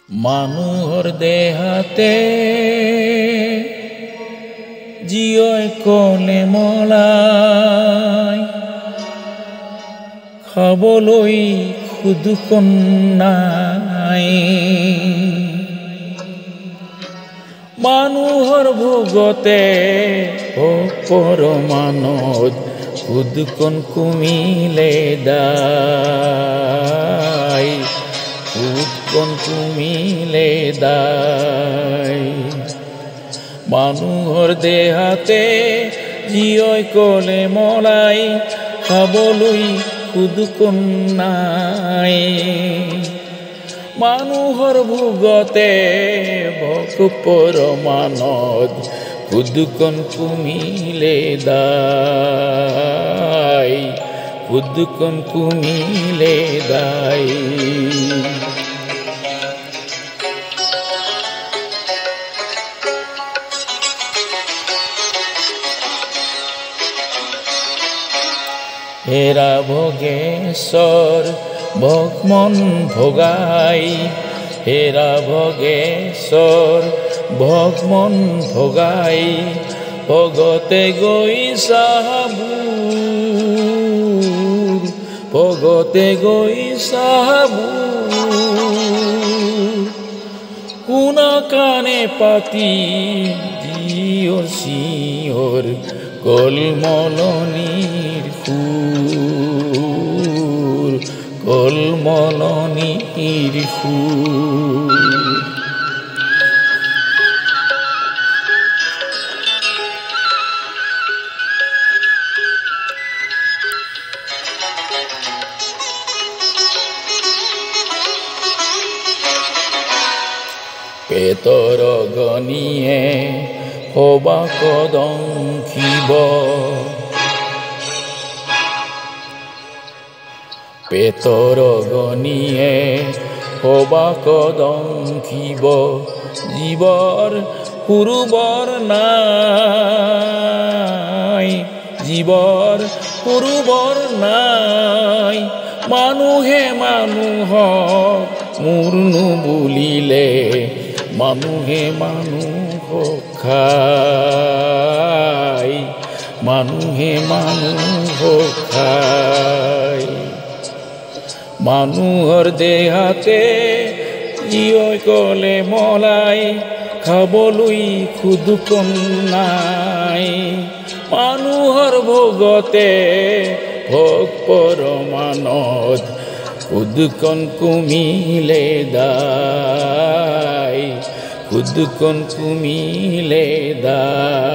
মানুহৰ দেহাতে জীয়ই কলে মলাই খাবলৈ খুদুকন নাই মানুহৰ ভোগতে পৰমানত খুদুকন কুমিলে দাই খুদুকন কুমিলে দাই মানুহৰ দেহাতে জীয়ই কলে মলাই খাবলৈ খুদুকন নাই মানুহৰ ভোগতে পৰমানত খুদুকন কুমিলে দাই খুদুকন কুমিলে দাই হেৰা ভোগেশ্বৰ ভগমন ভগাই হেৰা ভোগেশ্বৰ ভগমন ভগাই ভগতে গৈ চাহাবুৰ ভগতে গৈ চাহাবুৰ শুনা কাণে পাতি দিয়ৰ চিঞৰ কলমলনিৰ সুৰ কলমলনিৰ সুৰ পেটৰ গনিয়ে সবাক দংখিব পেটৰ গনিয়ে সবাক দংখিব জীৱৰ সুৰুবৰ নাই জীৱৰ সুৰুবৰ নাই মানুহে মানুহক মূৰ্ণু বুলিলে মানুহে মানুহক খায় মানুহে মানুহক খায় মানুহৰ দেহাতে জীয়ই কলে মলাই খাবলৈ খুদুকন নাই মানুহৰ ভোগতে ভোগ পৰমানত খুদুকন কুমিলে দাই খুদুকন কুমিলে দাই